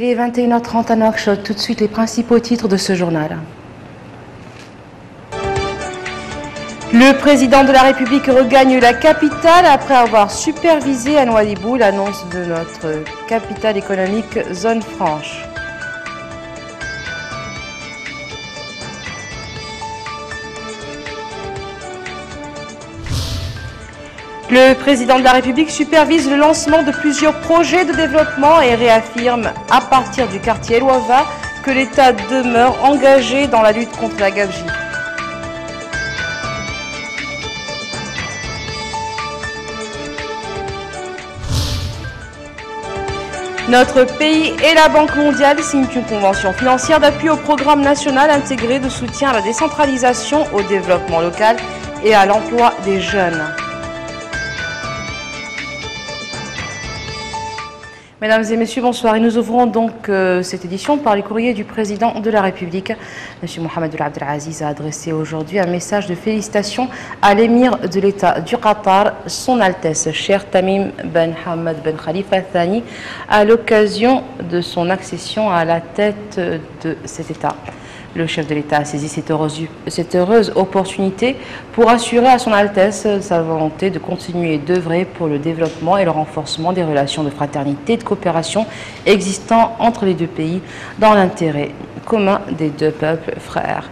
est 21h30 à Nouakchott. Tout de suite, les principaux titres de ce journal. Le président de la République regagne la capitale après avoir supervisé à Nouadhibou l'annonce de notre capitale économique zone franche. Le président de la République supervise le lancement de plusieurs projets de développement et réaffirme à partir du quartier El Wafa que l'État demeure engagé dans la lutte contre la gabegie. Notre pays et la Banque mondiale signent une convention financière d'appui au programme national intégré de soutien à la décentralisation, au développement local et à l'emploi des jeunes. Mesdames et messieurs, bonsoir. Et nous ouvrons donc cette édition par les courriers du président de la République. M. Mohamed Ould Abdelaziz a adressé aujourd'hui un message de félicitations à l'émir de l'État du Qatar, son Altesse, Cheikh Tamim Ben Hamad Ben Khalifa Thani, à l'occasion de son accession à la tête de cet État. Le chef de l'État a saisi cette heureuse opportunité pour assurer à son Altesse sa volonté de continuer d'œuvrer pour le développement et le renforcement des relations de fraternité et de coopération existant entre les deux pays dans l'intérêt commun des deux peuples frères.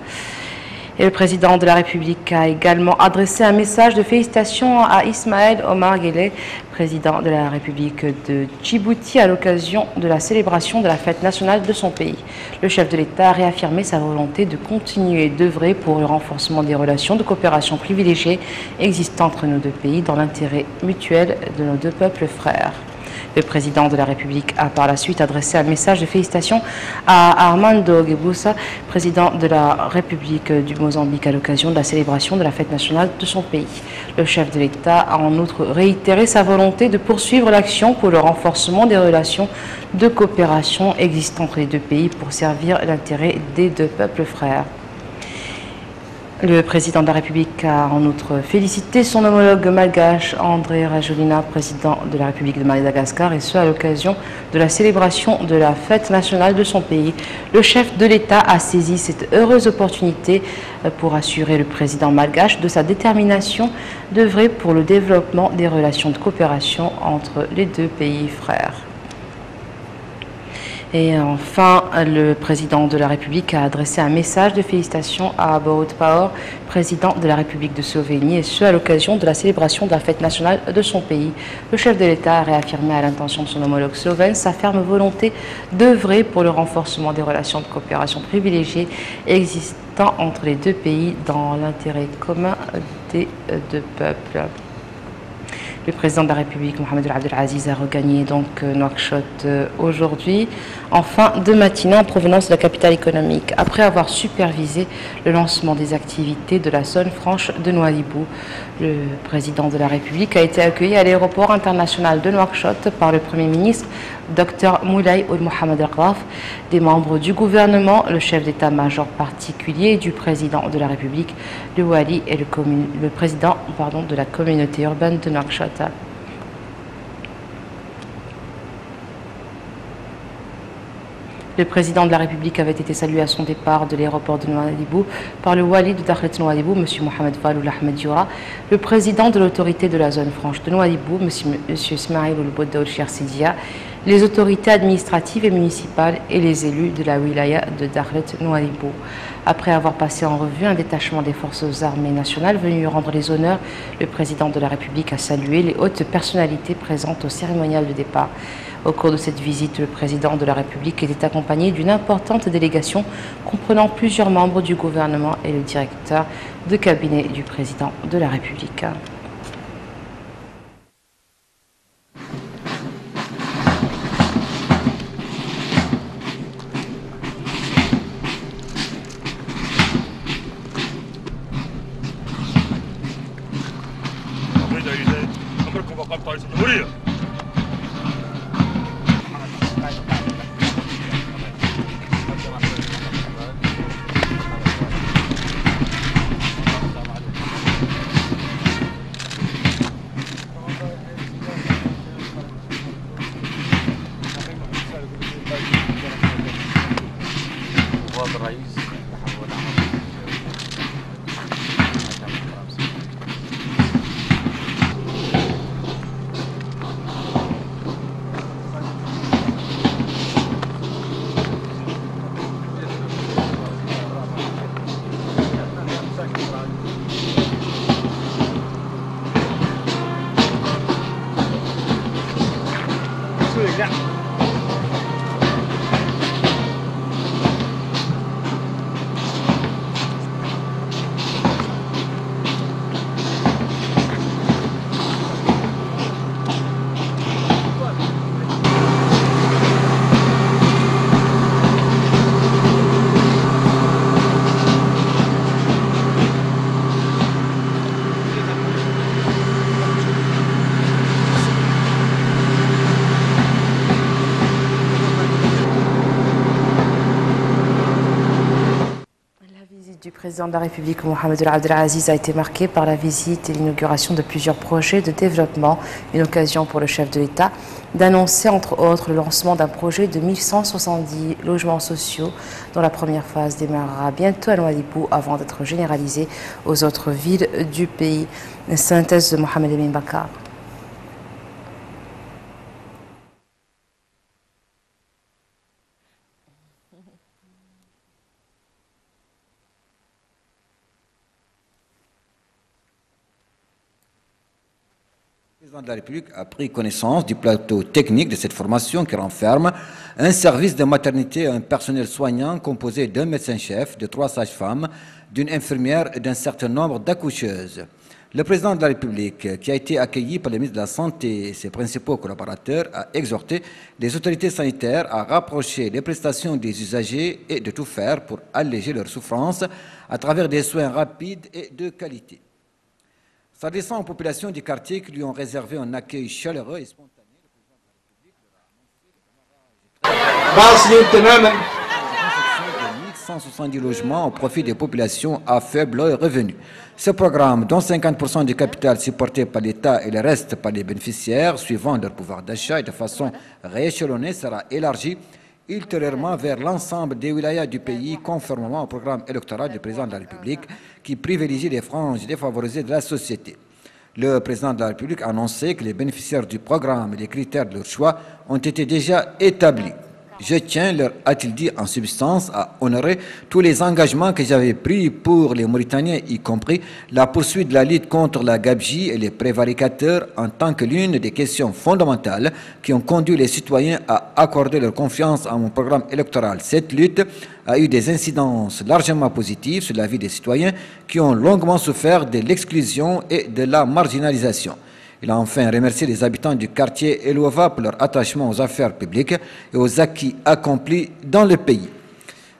Et le président de la République a également adressé un message de félicitations à Ismaël Omar Guelleh, président de la République de Djibouti, à l'occasion de la célébration de la fête nationale de son pays. Le chef de l'État a réaffirmé sa volonté de continuer d'œuvrer pour le renforcement des relations de coopération privilégiées existant entre nos deux pays dans l'intérêt mutuel de nos deux peuples frères. Le président de la République a par la suite adressé un message de félicitations à Armando Guebuza, président de la République du Mozambique, à l'occasion de la célébration de la fête nationale de son pays. Le chef de l'État a en outre réitéré sa volonté de poursuivre l'action pour le renforcement des relations de coopération existant entre les deux pays pour servir l'intérêt des deux peuples frères. Le président de la République a en outre félicité son homologue malgache André Rajoelina, président de la République de Madagascar, et ce à l'occasion de la célébration de la fête nationale de son pays. Le chef de l'État a saisi cette heureuse opportunité pour assurer le président malgache de sa détermination d'œuvrer pour le développement des relations de coopération entre les deux pays frères. Et enfin, le président de la République a adressé un message de félicitations à Borut Pahor, président de la République de Slovénie, et ce à l'occasion de la célébration de la fête nationale de son pays. Le chef de l'État a réaffirmé à l'intention de son homologue slovène sa ferme volonté d'œuvrer pour le renforcement des relations de coopération privilégiées existant entre les deux pays dans l'intérêt commun des deux peuples. Le président de la République, Mohamed Ould Abdelaziz, a regagné donc Nouakchott aujourd'hui en fin de matinée en provenance de la capitale économique, après avoir supervisé le lancement des activités de la zone franche de Nouadhibou. Le président de la République a été accueilli à l'aéroport international de Nouakchott par le Premier ministre, Dr Moulay Ould Mohamed El-Graf, des membres du gouvernement, le chef d'état-major particulier du président de la République, le Wali et le président de la communauté urbaine de Nouakchott. Le président de la République avait été salué à son départ de l'aéroport de Nouadhibou par le Wali de Dakhlet Nouadhibou, M. Mohamed Fall Ould Ahmed Dioura, le président de l'autorité de la zone franche de Nouadhibou, M. Ismaïl Ould Boudaoud Chersidia, les autorités administratives et municipales et les élus de la wilaya de Dakhlet Nouadhibou. Après avoir passé en revue un détachement des forces armées nationales venu lui rendre les honneurs, le président de la République a salué les hautes personnalités présentes au cérémonial de départ. Au cours de cette visite, le président de la République était accompagné d'une importante délégation comprenant plusieurs membres du gouvernement et le directeur de cabinet du président de la République. Du président de la République, Mohamed Abdelaziz, a été marquée par la visite et l'inauguration de plusieurs projets de développement. Une occasion pour le chef de l'État d'annoncer, entre autres, le lancement d'un projet de 1170 logements sociaux dont la première phase démarrera bientôt à Nouadhibou avant d'être généralisée aux autres villes du pays. Synthèse de Mohamed Emin Bakar. Le président de la République a pris connaissance du plateau technique de cette formation qui renferme un service de maternité et un personnel soignant composé d'un médecin-chef, de 3 sages-femmes, d'une infirmière et d'un certain nombre d'accoucheuses. Le président de la République, qui a été accueilli par le ministre de la Santé et ses principaux collaborateurs, a exhorté les autorités sanitaires à rapprocher les prestations des usagers et de tout faire pour alléger leur souffrance à travers des soins rapides et de qualité. S'adressant aux populations du quartier qui lui ont réservé un accueil chaleureux et spontané, le président de la République a 1170 logements au profit des populations à faible revenu. Ce programme, dont 50% du capital supporté par l'État et le reste par les bénéficiaires, suivant leur pouvoir d'achat et de façon rééchelonnée, sera élargi ultérieurement vers l'ensemble des wilayas du pays, conformément au programme électoral du président de la République qui privilégie les franges défavorisées de la société. Le président de la République a annoncé que les bénéficiaires du programme et les critères de leur choix ont été déjà établis. Je tiens, leur a-t-il dit en substance, à honorer tous les engagements que j'avais pris pour les Mauritaniens, y compris la poursuite de la lutte contre la gabegie et les prévaricateurs en tant que l'une des questions fondamentales qui ont conduit les citoyens à accorder leur confiance à mon programme électoral. Cette lutte a eu des incidences largement positives sur la vie des citoyens qui ont longuement souffert de l'exclusion et de la marginalisation. Il a enfin remercié les habitants du quartier Elouava pour leur attachement aux affaires publiques et aux acquis accomplis dans le pays.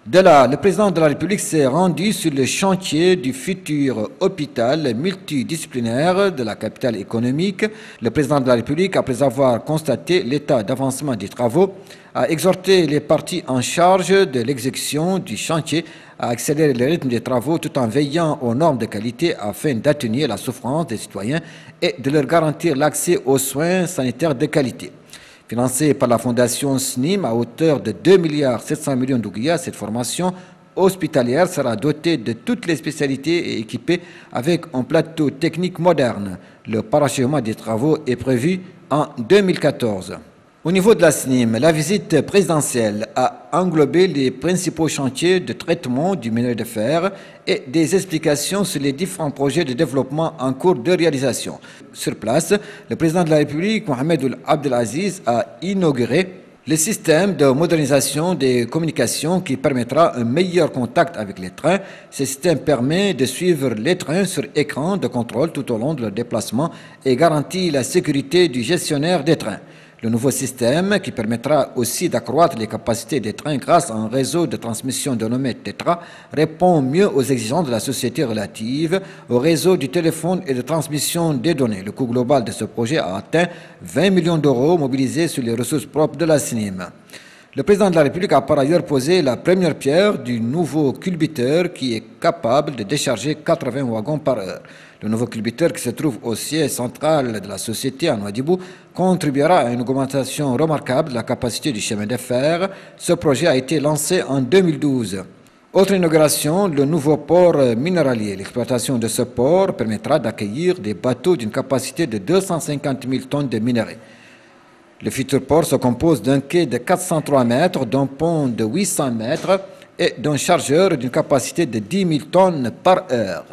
De là, le président de la République s'est rendu sur le chantier du futur hôpital multidisciplinaire de la capitale économique. Le président de la République, après avoir constaté l'état d'avancement des travaux, a exhorté les parties en charge de l'exécution du chantier à accélérer le rythme des travaux tout en veillant aux normes de qualité afin d'atténuer la souffrance des citoyens et de leur garantir l'accès aux soins sanitaires de qualité. Financée par la fondation SNIM à hauteur de 2,7 milliards d'ouguiyas, cette formation hospitalière sera dotée de toutes les spécialités et équipée avec un plateau technique moderne. Le parachèvement des travaux est prévu en 2014. Au niveau de la SNIM, la visite présidentielle a englobé les principaux chantiers de traitement du minerai de fer et des explications sur les différents projets de développement en cours de réalisation. Sur place, le président de la République, Mohamed Abdelaziz, a inauguré le système de modernisation des communications qui permettra un meilleur contact avec les trains. Ce système permet de suivre les trains sur écran de contrôle tout au long de leur déplacement et garantit la sécurité du gestionnaire des trains. Le nouveau système, qui permettra aussi d'accroître les capacités des trains grâce à un réseau de transmission dénommé TETRA, répond mieux aux exigences de la société relative au réseau du téléphone et de transmission des données. Le coût global de ce projet a atteint 20 millions d'euros mobilisés sur les ressources propres de la SNIM. Le président de la République a par ailleurs posé la première pierre du nouveau culbuteur qui est capable de décharger 80 wagons par heure. Le nouveau culbuteur qui se trouve au siège central de la société à Nouadhibou contribuera à une augmentation remarquable de la capacité du chemin de fer. Ce projet a été lancé en 2012. Autre inauguration, le nouveau port minéralier. L'exploitation de ce port permettra d'accueillir des bateaux d'une capacité de 250 000 tonnes de minerais. Le futur port se compose d'un quai de 403 mètres, d'un pont de 800 mètres et d'un chargeur d'une capacité de 10 000 tonnes par heure.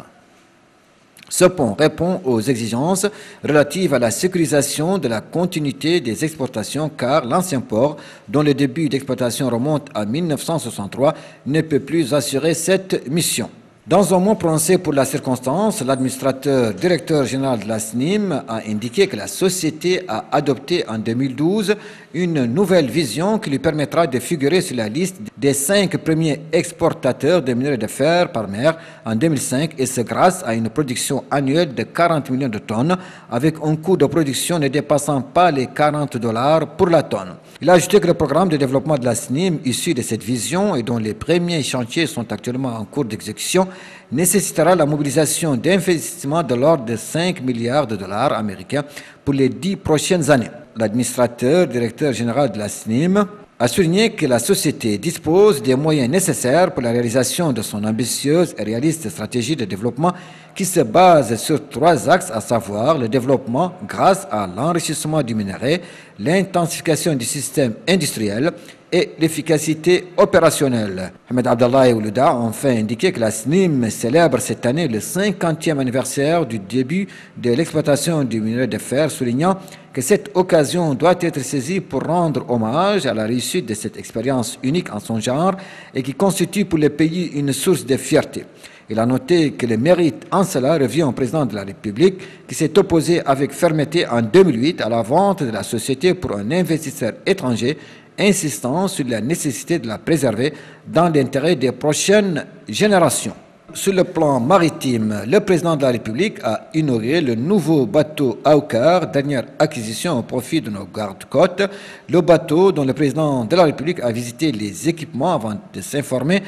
Ce pont répond aux exigences relatives à la sécurisation de la continuité des exportations car l'ancien port, dont le début d'exploitation remonte à 1963, ne peut plus assurer cette mission. Dans un mot prononcé pour la circonstance, l'administrateur directeur général de la SNIM a indiqué que la société a adopté en 2012 une nouvelle vision qui lui permettra de figurer sur la liste des 5 premiers exportateurs de minerais de fer par mer en 2005 et ce grâce à une production annuelle de 40 millions de tonnes avec un coût de production ne dépassant pas les $40 pour la tonne. Il a ajouté que le programme de développement de la SNIM, issu de cette vision et dont les premiers chantiers sont actuellement en cours d'exécution, nécessitera la mobilisation d'investissements de l'ordre de 5 milliards de dollars américains pour les 10 prochaines années. L'administrateur directeur général de la SNIM a souligné que la société dispose des moyens nécessaires pour la réalisation de son ambitieuse et réaliste stratégie de développement qui se base sur 3 axes, à savoir le développement grâce à l'enrichissement du minerai, l'intensification du système industriel et l'efficacité opérationnelle. Ahmed Abdallah Oulouda a enfin indiqué que la SNIM célèbre cette année le 50e anniversaire du début de l'exploitation du minerai de fer, soulignant que cette occasion doit être saisie pour rendre hommage à la réussite de cette expérience unique en son genre et qui constitue pour le pays une source de fierté. Il a noté que le mérite en cela revient au président de la République qui s'est opposé avec fermeté en 2008 à la vente de la société pour un investisseur étranger, insistant sur la nécessité de la préserver dans l'intérêt des prochaines générations. Sur le plan maritime, le président de la République a inauguré le nouveau bateau Aukar, dernière acquisition au profit de nos gardes-côtes. Le bateau dont le président de la République a visité les équipements avant de s'informer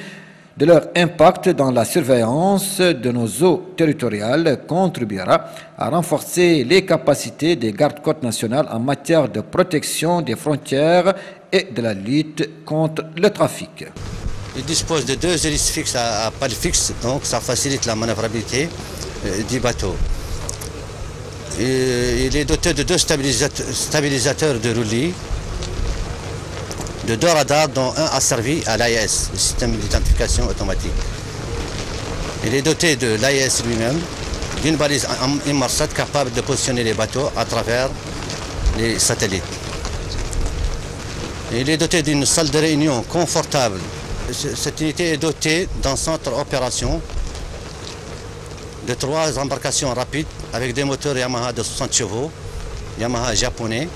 de leur impact dans la surveillance de nos eaux territoriales contribuera à renforcer les capacités des gardes-côtes nationales en matière de protection des frontières et de la lutte contre le trafic. Il dispose de 2 hélices fixes à pales fixes, donc ça facilite la manœuvrabilité du bateau. Il est doté de 2 stabilisateurs de roulis, de 2 radars dont un a servi à l'AIS, le système d'identification automatique. Il est doté de l'AIS lui-même, d'une balise Inmarsat capable de positionner les bateaux à travers les satellites. Il est doté d'une salle de réunion confortable. Cette unité est dotée d'un centre opération de 3 embarcations rapides avec des moteurs Yamaha de 60 chevaux, Yamaha japonais.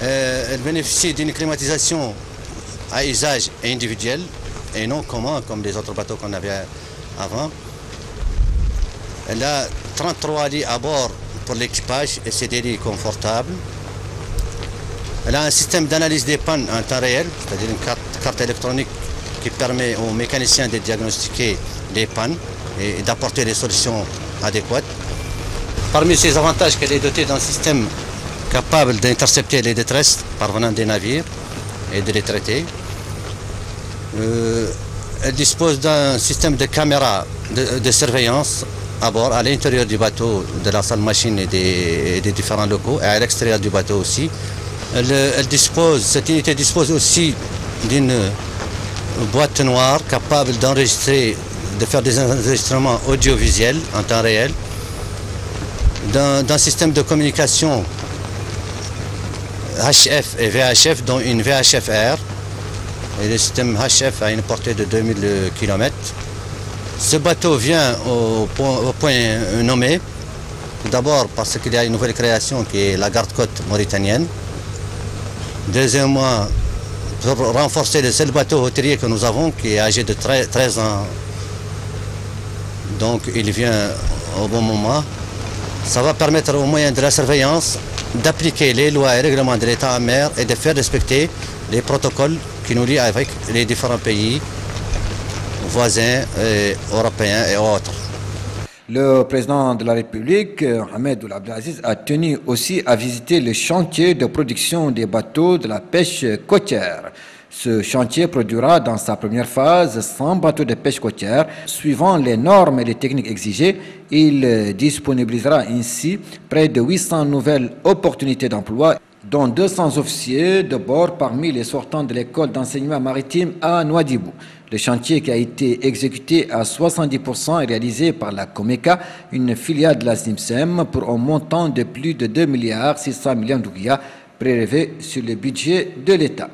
Elle bénéficie d'une climatisation à usage individuel et non commun comme les autres bateaux qu'on avait avant. Elle a 33 lits à bord pour l'équipage et c'est des lits confortables. Elle a un système d'analyse des pannes en temps réel, c'est-à-dire une carte électronique qui permet aux mécaniciens de diagnostiquer les pannes et d'apporter les solutions adéquates. Parmi ces avantages, qu'elle est dotée d'un système capable d'intercepter les détresses parvenant des navires et de les traiter. Elle dispose d'un système de caméras de surveillance à bord, à l'intérieur du bateau, de la salle machine et des différents locaux, et à l'extérieur du bateau aussi. Cette unité dispose aussi d'une boîte noire capable d'enregistrer, de faire des enregistrements audiovisuels en temps réel, d'un système de communication HF et VHF, dont une VHF Air. Et le système HF a une portée de 2000 km. Ce bateau vient au point nommé, d'abord parce qu'il y a une nouvelle création qui est la garde-côte mauritanienne. Deuxièmement, pour renforcer le seul bateau hôtelier que nous avons, qui est âgé de 13 ans. Donc il vient au bon moment. Ça va permettre au moyen de la surveillance d'appliquer les lois et règlements de l'État en mer et de faire respecter les protocoles qui nous lient avec les différents pays voisins, européens et autres. Le président de la République, Ahmed Abdelaziz, a tenu aussi à visiter le chantier de production des bateaux de la pêche côtière. Ce chantier produira dans sa première phase 100 bateaux de pêche côtière. Suivant les normes et les techniques exigées, il disponibilisera ainsi près de 800 nouvelles opportunités d'emploi, dont 200 officiers de bord parmi les sortants de l'école d'enseignement maritime à Nouadhibou. Le chantier, qui a été exécuté à 70%, est réalisé par la COMECA, une filiale de la SNIMSEM, pour un montant de plus de 2,6 milliards d'ouguiya prélevés sur le budget de l'État.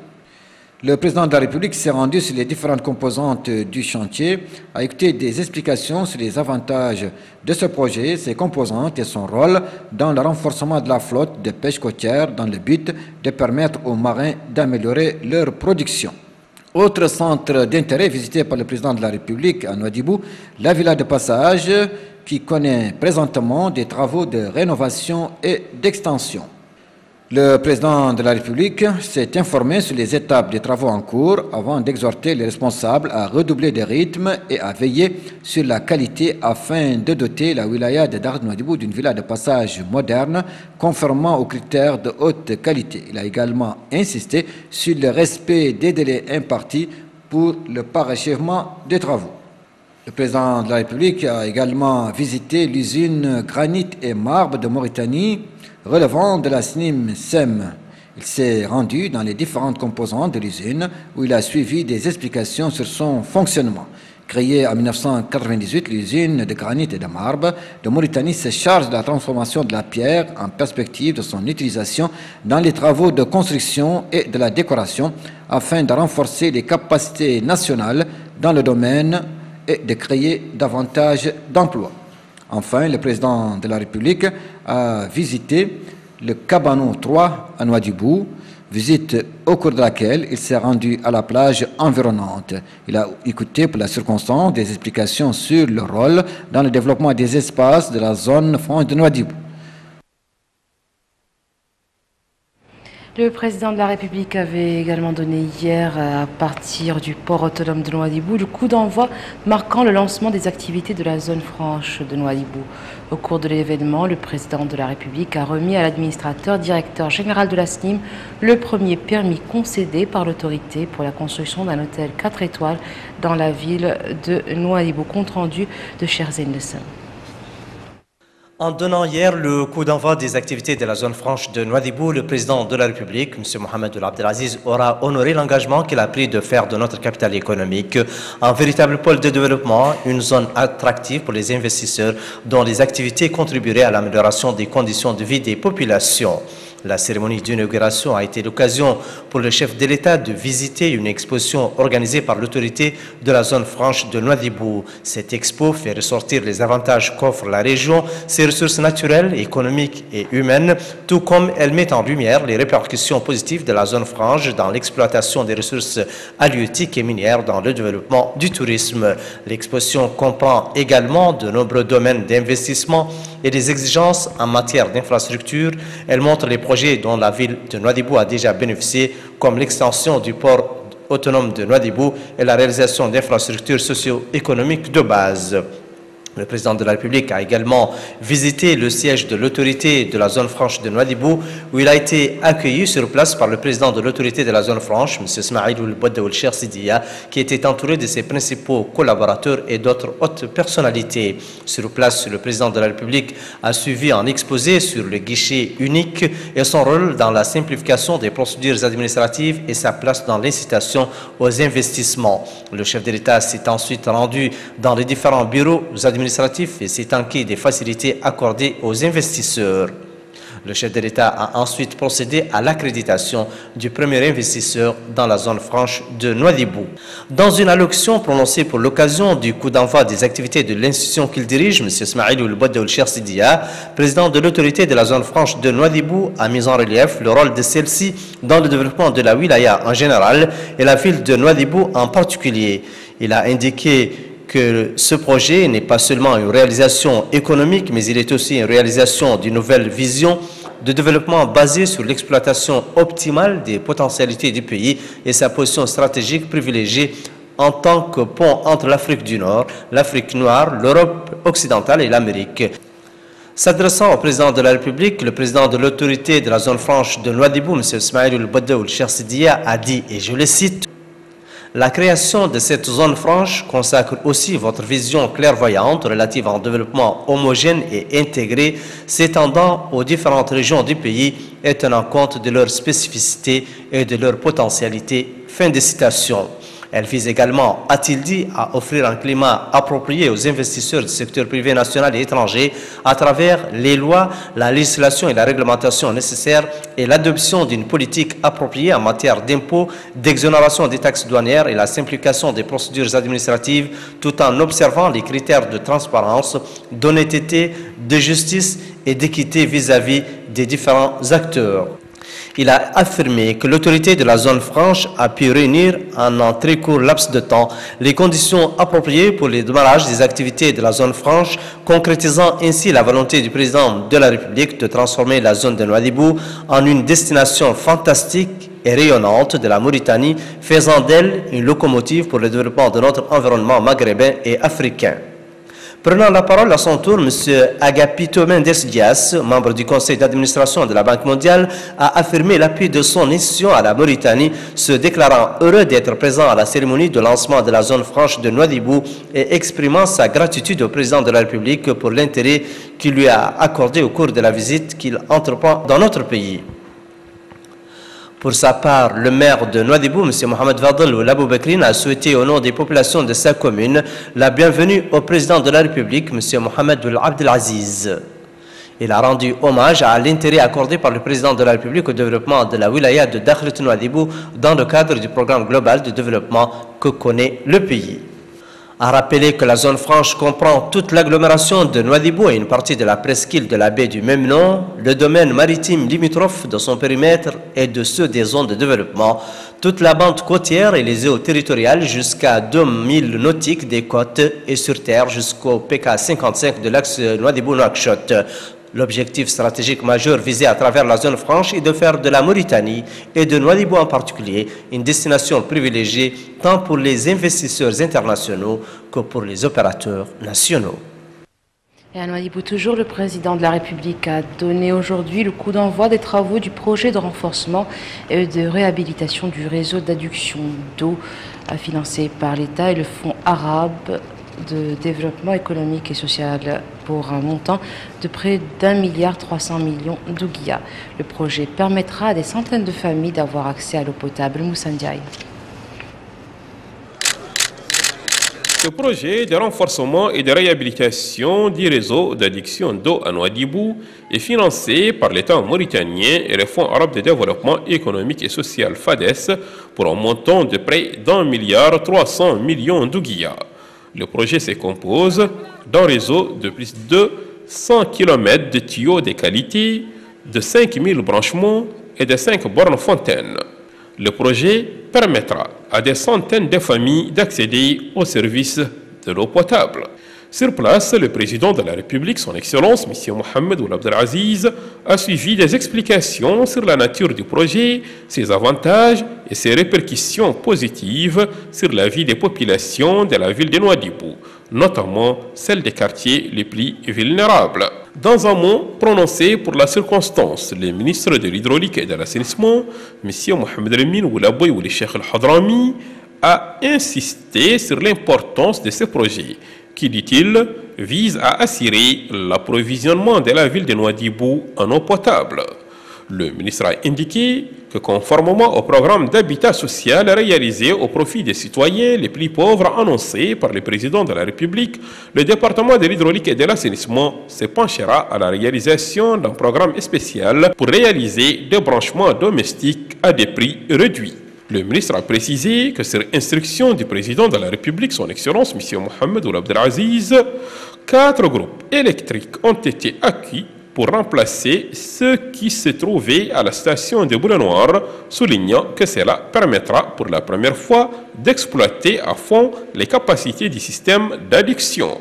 Le président de la République s'est rendu sur les différentes composantes du chantier, a écouté des explications sur les avantages de ce projet, ses composantes et son rôle dans le renforcement de la flotte de pêche côtière dans le but de permettre aux marins d'améliorer leur production. Autre centre d'intérêt visité par le président de la République à Nouadhibou, la villa de passage qui connaît présentement des travaux de rénovation et d'extension. Le président de la République s'est informé sur les étapes des travaux en cours avant d'exhorter les responsables à redoubler de rythme et à veiller sur la qualité afin de doter la wilaya de Dar Nouadhibou d'une villa de passage moderne conformément aux critères de haute qualité. Il a également insisté sur le respect des délais impartis pour le parachèvement des travaux. Le président de la République a également visité l'usine Granit et Marbre de Mauritanie, relevant de la SNIMSEM. Il s'est rendu dans les différentes composantes de l'usine où il a suivi des explications sur son fonctionnement. Créée en 1998, l'usine de granit et de marbre de Mauritanie se charge de la transformation de la pierre en perspective de son utilisation dans les travaux de construction et de la décoration afin de renforcer les capacités nationales dans le domaine et de créer davantage d'emplois. Enfin, le président de la République a visité le Cabanon 3 à Nouadhibou, visite au cours de laquelle il s'est rendu à la plage environnante. Il a écouté pour la circonstance des explications sur le rôle dans le développement des espaces de la zone franche de Nouadhibou. Le président de la République avait également donné hier, à partir du port autonome de Nouadhibou, le coup d'envoi marquant le lancement des activités de la zone franche de Nouadhibou. Au cours de l'événement, le président de la République a remis à l'administrateur directeur général de la SNIM le premier permis concédé par l'autorité pour la construction d'un hôtel 4 étoiles dans la ville de Nouadhibou. Compte rendu de Cherzen Lessem. En donnant hier le coup d'envoi des activités de la zone franche de Nouadhibou, le président de la République, M. Mohamed Abdelaziz, aura honoré l'engagement qu'il a pris de faire de notre capitale économique un véritable pôle de développement, une zone attractive pour les investisseurs dont les activités contribueraient à l'amélioration des conditions de vie des populations. La cérémonie d'inauguration a été l'occasion pour le chef de l'État de visiter une exposition organisée par l'autorité de la zone franche de Nouadhibou. Cette expo fait ressortir les avantages qu'offre la région, ses ressources naturelles, économiques et humaines, tout comme elle met en lumière les répercussions positives de la zone franche dans l'exploitation des ressources halieutiques et minières dans le développement du tourisme. L'exposition comprend également de nombreux domaines d'investissement et des exigences en matière d'infrastructure. Elle montre les projets dont la ville de Nouadhibou a déjà bénéficié, comme l'extension du port autonome de Nouadhibou et la réalisation d'infrastructures socio-économiques de base. Le président de la République a également visité le siège de l'autorité de la zone franche de Nouadhibou, où il a été accueilli sur place par le président de l'autorité de la zone franche, M. Smaïloul Boudaoul Cheikh Sidiya, qui était entouré de ses principaux collaborateurs et d'autres hautes personnalités. Sur place, le président de la République a suivi un exposé sur le guichet unique et son rôle dans la simplification des procédures administratives et sa place dans l'incitation aux investissements. Le chef de l'État s'est ensuite rendu dans les différents bureaux administratifs et s'est enquis des facilités accordées aux investisseurs. Le chef de l'État a ensuite procédé à l'accréditation du premier investisseur dans la zone franche de Nouadhibou. Dans une allocution prononcée pour l'occasion du coup d'envoi des activités de l'institution qu'il dirige, M. Smaïloul Boudaoul Cheikh Sidiya, président de l'autorité de la zone franche de Nouadhibou, a mis en relief le rôle de celle-ci dans le développement de la wilaya en général et la ville de Nouadhibou en particulier. Il a indiqué que ce projet n'est pas seulement une réalisation économique, mais il est aussi une réalisation d'une nouvelle vision de développement basée sur l'exploitation optimale des potentialités du pays et sa position stratégique privilégiée en tant que pont entre l'Afrique du Nord, l'Afrique noire, l'Europe occidentale et l'Amérique. S'adressant au président de la République, le président de l'autorité de la zone franche de Nouadhibou, M. Smaïloul Boudaoul Cheikh Sidiya, a dit, et je le cite, La création de cette zone franche consacre aussi votre vision clairvoyante relative à un développement homogène et intégré s'étendant aux différentes régions du pays et tenant compte de leurs spécificités et de leurs potentialités. Fin de citation. Elle vise également, a-t-il dit, à offrir un climat approprié aux investisseurs du secteur privé national et étranger à travers les lois, la législation et la réglementation nécessaires et l'adoption d'une politique appropriée en matière d'impôts, d'exonération des taxes douanières et la simplification des procédures administratives tout en observant les critères de transparence, d'honnêteté, de justice et d'équité vis-à-vis des différents acteurs. Il a affirmé que l'autorité de la zone franche a pu réunir en un très court laps de temps les conditions appropriées pour le démarrage des activités de la zone franche, concrétisant ainsi la volonté du président de la République de transformer la zone de Nouadhibou en une destination fantastique et rayonnante de la Mauritanie, faisant d'elle une locomotive pour le développement de notre environnement maghrébin et africain. Prenant la parole à son tour, M. Agapito Mendes Dias, membre du conseil d'administration de la Banque mondiale, a affirmé l'appui de son institution à la Mauritanie, se déclarant heureux d'être présent à la cérémonie de lancement de la zone franche de Nouadhibou et exprimant sa gratitude au président de la République pour l'intérêt qu'il lui a accordé au cours de la visite qu'il entreprend dans notre pays. Pour sa part, le maire de Nouadhibou, M. Mohamed Fadel Ould Bekrin, a souhaité au nom des populations de sa commune la bienvenue au président de la République, M. Mohamed Ould Abdelaziz. Il a rendu hommage à l'intérêt accordé par le président de la République au développement de la wilaya de Dakhlet Nouadhibou dans le cadre du programme global de développement que connaît le pays. A rappelé que la zone franche comprend toute l'agglomération de Nouadhibou et une partie de la presqu'île de la baie du même nom, le domaine maritime limitrophe de son périmètre et de ceux des zones de développement, toute la bande côtière et les eaux territoriales jusqu'à 2000 nautiques des côtes et sur terre jusqu'au PK 55 de l'axe Nouadhibou-Nouakchott. L'objectif stratégique majeur visé à travers la zone franche est de faire de la Mauritanie et de Nouadhibou en particulier une destination privilégiée tant pour les investisseurs internationaux que pour les opérateurs nationaux. Et à Nouadhibou, toujours, le président de la République a donné aujourd'hui le coup d'envoi des travaux du projet de renforcement et de réhabilitation du réseau d'adduction d'eau financé par l'État et le Fonds arabe de développement économique et social pour un montant de près d'1,3 milliard d'ouguiya. Le projet permettra à des centaines de familles d'avoir accès à l'eau potable. Moussa Ndiaye. Ce projet de renforcement et de réhabilitation du réseau d'adduction d'eau à Nouadhibou est financé par l'État mauritanien et le Fonds arabe de développement économique et social FADES pour un montant de près d'1,3 milliard d'ouguiya. Le projet se compose d'un réseau de plus de 100 km de tuyaux de qualité, de 5000 branchements et de 5 bornes fontaines. Le projet permettra à des centaines de familles d'accéder aux services de l'eau potable. Sur place, le président de la République, son Excellence, M. Mohamed Ould Abdelaziz, a suivi des explications sur la nature du projet, ses avantages et ses répercussions positives sur la vie des populations de la ville de Nouadhibou, notamment celle des quartiers les plus vulnérables. Dans un mot prononcé pour la circonstance, le ministre de l'Hydraulique et de l'Assainissement, M. Mohamed Lamine Oulaboy Ould Cheikh El-Hadrami, a insisté sur l'importance de ce projet qui, dit-il, vise à assurer l'approvisionnement de la ville de Nouadhibou en eau potable. Le ministre a indiqué que conformément au programme d'habitat social réalisé au profit des citoyens les plus pauvres annoncé par le président de la République, le département de l'hydraulique et de l'assainissement se penchera à la réalisation d'un programme spécial pour réaliser des branchements domestiques à des prix réduits. Le ministre a précisé que sur instruction du président de la République, son Excellence, M. Mohamed Ould Abdelaziz, 4 groupes électriques ont été acquis pour remplacer ceux qui se trouvaient à la station de Boulanoir, soulignant que cela permettra pour la première fois d'exploiter à fond les capacités du système d'adduction.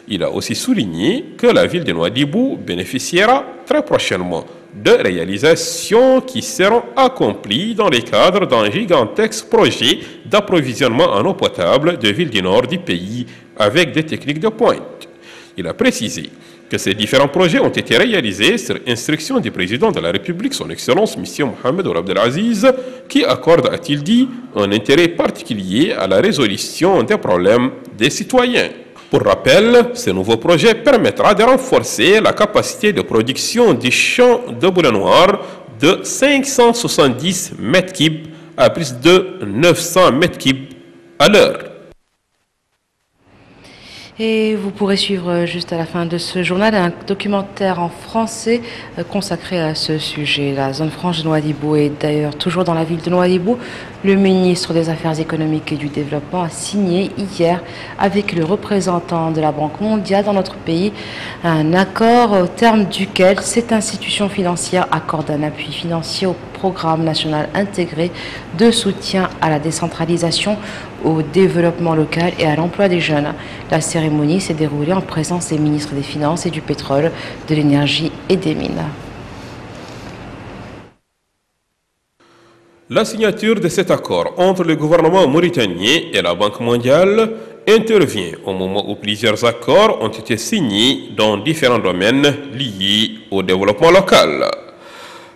Il a aussi souligné que la ville de Nouadhibou bénéficiera très prochainement de réalisations qui seront accomplies dans le cadre d'un gigantesque projet d'approvisionnement en eau potable de villes du nord du pays avec des techniques de pointe. Il a précisé que ces différents projets ont été réalisés sur instruction du président de la République, son Excellence M. Mohamed Ould Abdelaziz, qui accorde, a-t-il dit, un intérêt particulier à la résolution des problèmes des citoyens. Pour rappel, ce nouveau projet permettra de renforcer la capacité de production des champs de boulets noirs de 570 mètres cubes à plus de 900 mètres cubes à l'heure. Et vous pourrez suivre juste à la fin de ce journal un documentaire en français consacré à ce sujet. La zone franche de Nouadhibou est d'ailleurs toujours dans la ville de Nouadhibou. Le ministre des Affaires économiques et du Développement a signé hier avec le représentant de la Banque mondiale dans notre pays un accord au terme duquel cette institution financière accorde un appui financier au programme national intégré de soutien à la décentralisation, au développement local et à l'emploi des jeunes. La cérémonie s'est déroulée en présence des ministres des Finances et du Pétrole, de l'Énergie et des Mines. La signature de cet accord entre le gouvernement mauritanien et la Banque mondiale intervient au moment où plusieurs accords ont été signés dans différents domaines liés au développement local.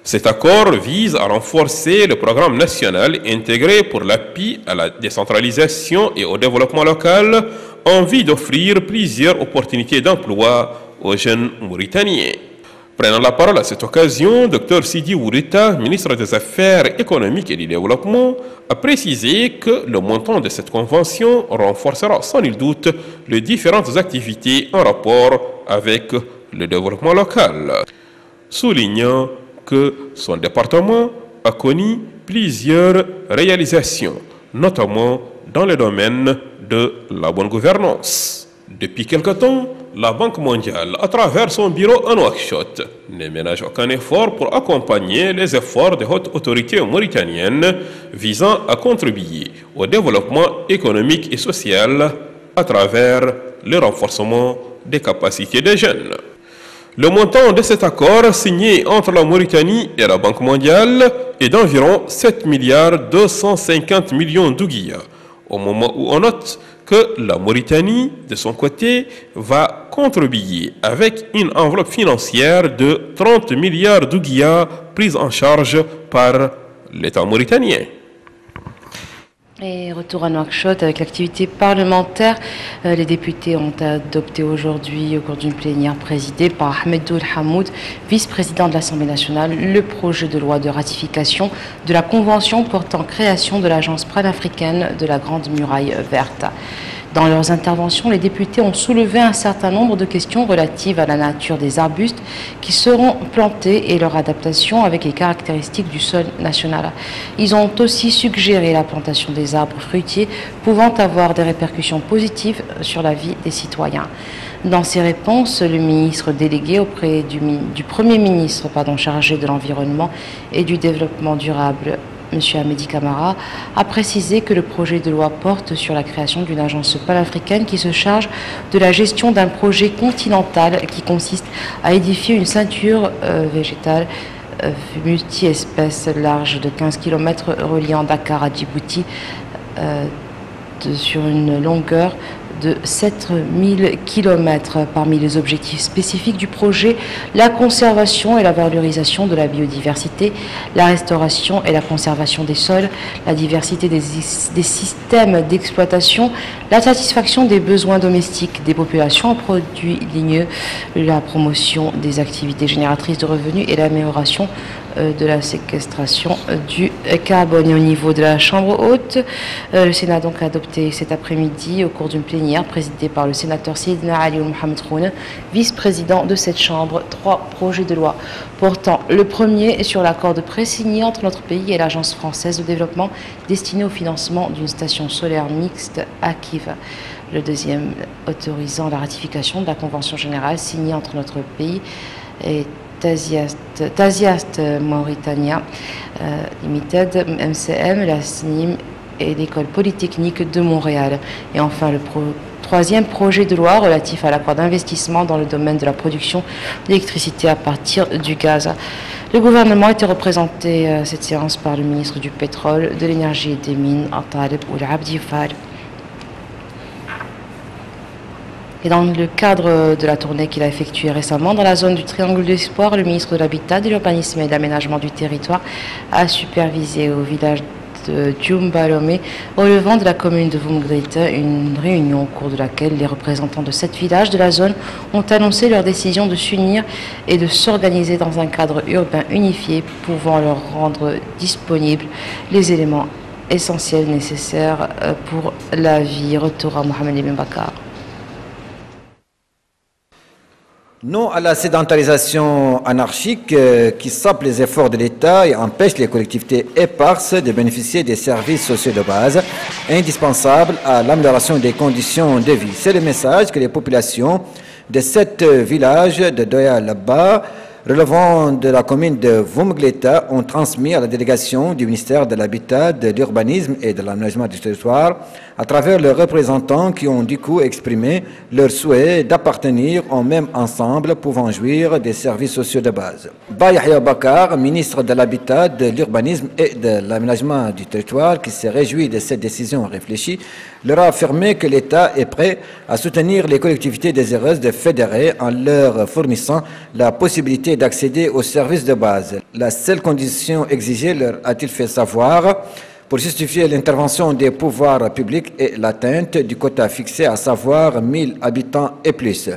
Cet accord vise à renforcer le programme national intégré pour l'appui à la décentralisation et au développement local en vue d'offrir plusieurs opportunités d'emploi aux jeunes mauritaniens. Prenant la parole à cette occasion, Dr Sidi Ourita, ministre des Affaires économiques et du Développement, a précisé que le montant de cette convention renforcera sans nul doute les différentes activités en rapport avec le développement local, soulignant que son département a connu plusieurs réalisations, notamment dans le domaine de la bonne gouvernance. Depuis quelque temps, la Banque mondiale, à travers son bureau à Nouakchott, ne ménage aucun effort pour accompagner les efforts des hautes autorités mauritaniennes visant à contribuer au développement économique et social à travers le renforcement des capacités des jeunes. Le montant de cet accord signé entre la Mauritanie et la Banque mondiale est d'environ 7 milliards 250 millions d'ouguiyas, au moment où on note que la Mauritanie, de son côté, va contribuer avec une enveloppe financière de 30 milliards d'ouguiyas prise en charge par l'État mauritanien. Et retour à Nouakchott avec l'activité parlementaire. Les députés ont adopté aujourd'hui, au cours d'une plénière présidée par Ahmedoul Hamoud, vice-président de l'Assemblée nationale, le projet de loi de ratification de la convention portant création de l'Agence panafricaine de la Grande Muraille Verte. Dans leurs interventions, les députés ont soulevé un certain nombre de questions relatives à la nature des arbustes qui seront plantés et leur adaptation avec les caractéristiques du sol national. Ils ont aussi suggéré la plantation des arbres fruitiers pouvant avoir des répercussions positives sur la vie des citoyens. Dans ses réponses, le ministre délégué auprès du Premier ministre chargé de l'environnement et du développement durable, M. Hamedi Camara, a précisé que le projet de loi porte sur la création d'une agence panafricaine qui se charge de la gestion d'un projet continental qui consiste à édifier une ceinture végétale multi-espèces large de 15 km reliant Dakar à Djibouti sur une longueur de 7000 km. Parmi les objectifs spécifiques du projet, la conservation et la valorisation de la biodiversité, la restauration et la conservation des sols, la diversité des systèmes d'exploitation, la satisfaction des besoins domestiques des populations en produits ligneux, la promotion des activités génératrices de revenus et l'amélioration de la séquestration du carbone. Et au niveau de la Chambre haute, le Sénat a donc adopté cet après-midi, au cours d'une plénière présidée par le sénateur Sidna Ali Mohamed Khoune, vice-président de cette Chambre, 3 projets de loi portant le premier sur l'accord de prêt signé entre notre pays et l'Agence française de développement destiné au financement d'une station solaire mixte à Kiva. Le deuxième autorisant la ratification de la Convention générale signée entre notre pays et Taziast Mauritania Limited, MCM, la SNIM et l'École Polytechnique de Montréal. Et enfin, le troisième projet de loi relatif à l'accord d'investissement dans le domaine de la production d'électricité à partir du gaz. Le gouvernement était représenté à cette séance par le ministre du Pétrole, de l'Énergie et des Mines, Taleb Ould Abdi Fall. Et dans le cadre de la tournée qu'il a effectuée récemment dans la zone du Triangle d'Espoir, le ministre de l'Habitat, de l'Urbanisme et de l'Aménagement du Territoire a supervisé au village de Djoumbalome, au levant de la commune de Voumgrite, une réunion au cours de laquelle les représentants de 7 villages de la zone ont annoncé leur décision de s'unir et de s'organiser dans un cadre urbain unifié pouvant leur rendre disponibles les éléments essentiels nécessaires pour la vie. Retour à Mohamed Ibn Bakar. Non à la sédentarisation anarchique qui sape les efforts de l'État et empêche les collectivités éparses de bénéficier des services sociaux de base indispensables à l'amélioration des conditions de vie. C'est le message que les populations de 7 villages de Doya-Labba, relevant de la commune de Voumgleta, ont transmis à la délégation du ministère de l'Habitat, de l'Urbanisme et de l'Aménagement du Territoire à travers leurs représentants qui ont du coup exprimé leur souhait d'appartenir au même ensemble pouvant jouir des services sociaux de base. Yahya Bakar, ministre de l'Habitat, de l'Urbanisme et de l'Aménagement du Territoire, qui s'est réjoui de cette décision réfléchie, leur a affirmé que l'État est prêt à soutenir les collectivités désireuses de fédérer en leur fournissant la possibilité d'accéder aux services de base. La seule condition exigée, leur a-t-il fait savoir, pour justifier l'intervention des pouvoirs publics est l'atteinte du quota fixé, à savoir 1000 habitants et plus.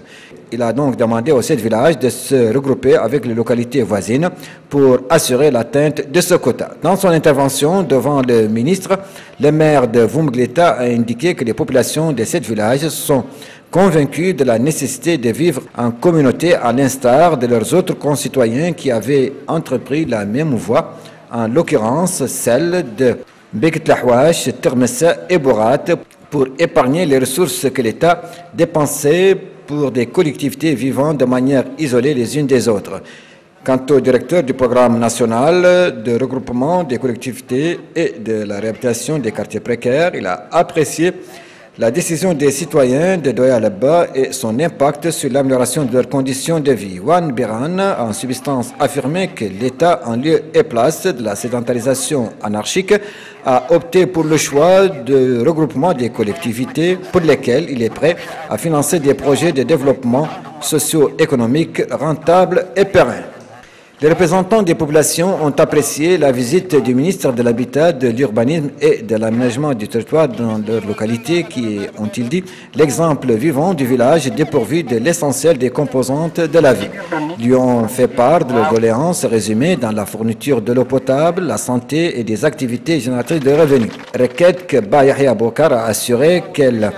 Il a donc demandé aux 7 villages de se regrouper avec les localités voisines pour assurer l'atteinte de ce quota. Dans son intervention devant le ministre, le maire de Voumgleta a indiqué que les populations des 7 villages sont convaincus de la nécessité de vivre en communauté à l'instar de leurs autres concitoyens qui avaient entrepris la même voie, en l'occurrence celle de Bektlahwash, Termessa et Borat, pour épargner les ressources que l'État dépensait pour des collectivités vivant de manière isolée les unes des autres. Quant au directeur du programme national de regroupement des collectivités et de la réhabilitation des quartiers précaires, il a apprécié la décision des citoyens de Doya-Labba et son impact sur l'amélioration de leurs conditions de vie. Wan Biran a en substance affirmé que l'État, en lieu et place de la sédentarisation anarchique, a opté pour le choix de regroupement des collectivités pour lesquelles il est prêt à financer des projets de développement socio-économique rentables et pérennes. Les représentants des populations ont apprécié la visite du ministre de l'Habitat, de l'Urbanisme et de l'Aménagement du Territoire dans leur localité qui est, ont-ils dit, l'exemple vivant du village dépourvu de l'essentiel des composantes de la vie. Ils lui ont fait part de leurs doléances résumées dans la fourniture de l'eau potable, la santé et des activités génératrices de revenus. Requête que Yahya Bakar a assuré qu'elle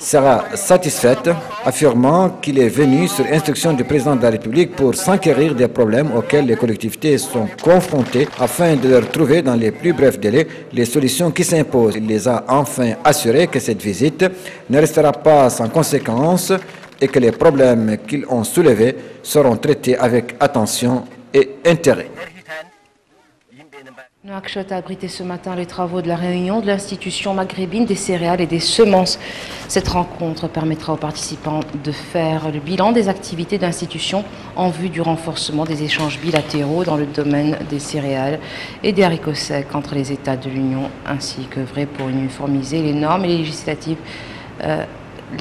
sera satisfaite, affirmant qu'il est venu sur instruction du président de la République pour s'enquérir des problèmes auxquels les collectivités sont confrontées afin de leur trouver dans les plus brefs délais les solutions qui s'imposent. Il les a enfin assurés que cette visite ne restera pas sans conséquence et que les problèmes qu'ils ont soulevés seront traités avec attention et intérêt. Nouakchott a abrité ce matin les travaux de la réunion de l'Institution maghrébine des céréales et des semences. Cette rencontre permettra aux participants de faire le bilan des activités de l'institution en vue du renforcement des échanges bilatéraux dans le domaine des céréales et des haricots secs entre les États de l'Union, ainsi qu'œuvrer pour uniformiser les normes et les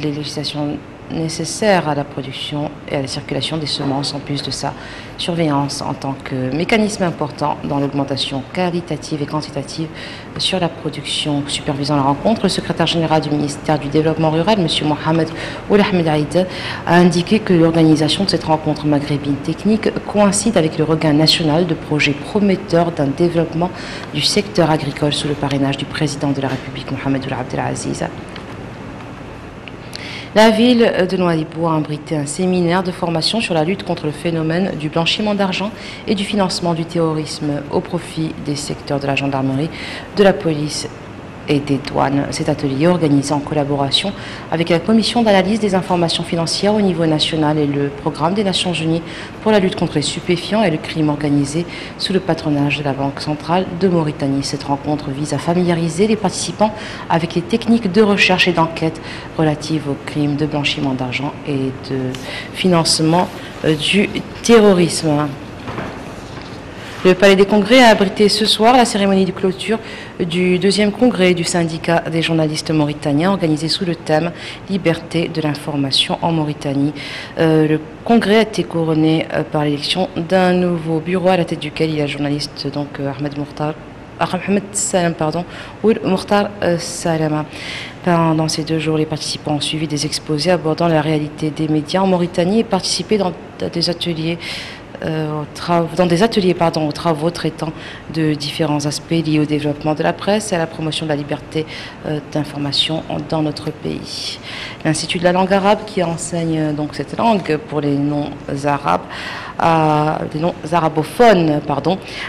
législations nécessaires à la production et à la circulation des semences, en plus de sa surveillance en tant que mécanisme important dans l'augmentation qualitative et quantitative sur la production. Supervisant la rencontre, le secrétaire général du ministère du Développement rural, M. Mohamed Oulahmed Aïd, a indiqué que l'organisation de cette rencontre maghrébine technique coïncide avec le regain national de projets prometteurs d'un développement du secteur agricole sous le parrainage du président de la République, Mohamed Abdelaziz. La ville de Nouadhibou a abrité un séminaire de formation sur la lutte contre le phénomène du blanchiment d'argent et du financement du terrorisme au profit des secteurs de la gendarmerie, de la police et des douanes. Cet atelier, organisé en collaboration avec la Commission d'analyse des informations financières au niveau national et le Programme des Nations Unies pour la lutte contre les stupéfiants et le crime organisé sous le patronage de la Banque centrale de Mauritanie. Cette rencontre vise à familiariser les participants avec les techniques de recherche et d'enquête relatives aux crimes de blanchiment d'argent et de financement du terrorisme. Le Palais des Congrès a abrité ce soir la cérémonie de clôture du deuxième congrès du syndicat des journalistes mauritaniens organisé sous le thème « Liberté de l'information en Mauritanie ». Le congrès a été couronné par l'élection d'un nouveau bureau à la tête duquel il y a le journaliste donc, Ahmed Salam, ou Mokhtar Salama. Pendant ces 2 jours, les participants ont suivi des exposés abordant la réalité des médias en Mauritanie et participé dans des ateliers aux travaux traitant de différents aspects liés au développement de la presse et à la promotion de la liberté d'information dans notre pays. L'Institut de la langue arabe, qui enseigne donc cette langue pour les non-arabes, des non-arabophones,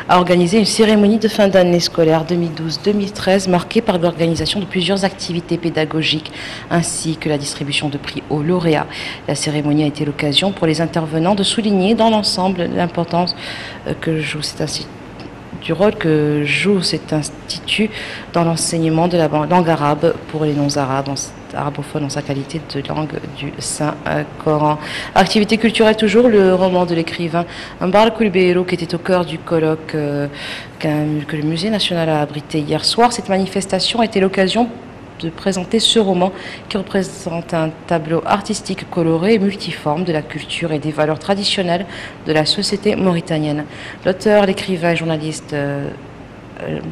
a organisé une cérémonie de fin d'année scolaire 2012-2013 marquée par l'organisation de plusieurs activités pédagogiques ainsi que la distribution de prix aux lauréats. La cérémonie a été l'occasion pour les intervenants de souligner dans l'ensemble l'importance du rôle que joue cet institut dans l'enseignement de la langue arabe pour les non-arabes, arabophones en sa qualité de langue du Saint-Coran. Activité culturelle toujours, le roman de l'écrivain Mbal Koulbeiro qui était au cœur du colloque que le Musée national a abrité hier soir. Cette manifestation a été l'occasion de présenter ce roman qui représente un tableau artistique coloré et multiforme de la culture et des valeurs traditionnelles de la société mauritanienne. L'auteur, l'écrivain et journaliste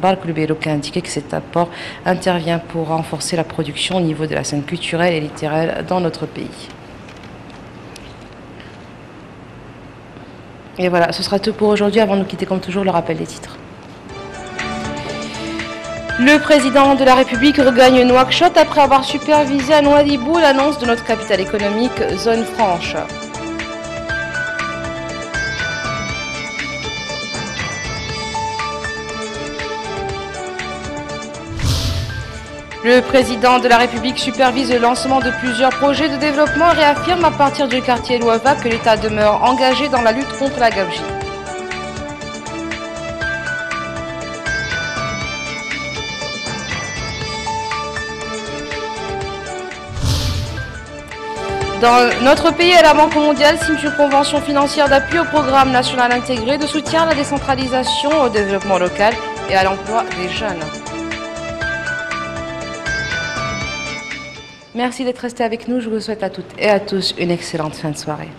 Bark Lubero a indiqué que cet apport intervient pour renforcer la production au niveau de la scène culturelle et littéraire dans notre pays. Et voilà, ce sera tout pour aujourd'hui. Avant de nous quitter, comme toujours, le rappel des titres. Le président de la République regagne Nouakchott après avoir supervisé à Nouadhibou l'annonce de notre capitale économique, zone franche. Le président de la République supervise le lancement de plusieurs projets de développement et réaffirme à partir du quartier Louava que l'État demeure engagé dans la lutte contre la gabegie. Dans notre pays, la Banque mondiale signe une convention financière d'appui au programme national intégré de soutien à la décentralisation, au développement local et à l'emploi des jeunes. Merci d'être restés avec nous. Je vous souhaite à toutes et à tous une excellente fin de soirée.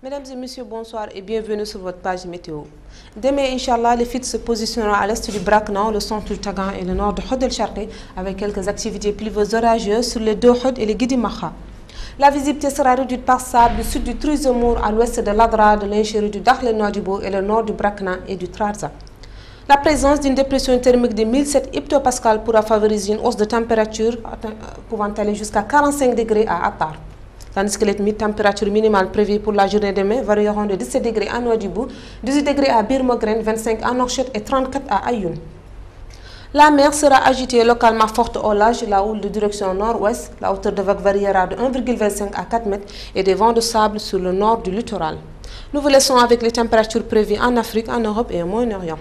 Mesdames et messieurs, bonsoir et bienvenue sur votre page météo. Demain, Inch'Allah, les FIT se positionneront à l'est du Brakna, le centre du Tagan et le nord de Hod el-Sharqi avec quelques activités pluvieuses orageuses sur les deux Hod et les Guidi Makha. La visibilité sera réduite par sable du sud du Trizemour à l'ouest de l'Adra, de l'Inchérou, du Dakhel Nouadhibou et le nord du Brakna et du Trarza. La présence d'une dépression thermique de 1007 hectopascales pourra favoriser une hausse de température pouvant aller jusqu'à 45 degrés à Attar. Tandis que les températures minimales prévues pour la journée de demain varieront de 17 degrés à Nouadhibou, 18 degrés à Birmogren, 25 à Nouakchott et 34 à Ayoun. La mer sera agitée localement forte au large, la houle de direction nord-ouest. La hauteur de vague variera de 1,25 à 4 mètres et des vents de sable sur le nord du littoral. Nous vous laissons avec les températures prévues en Afrique, en Europe et au Moyen-Orient.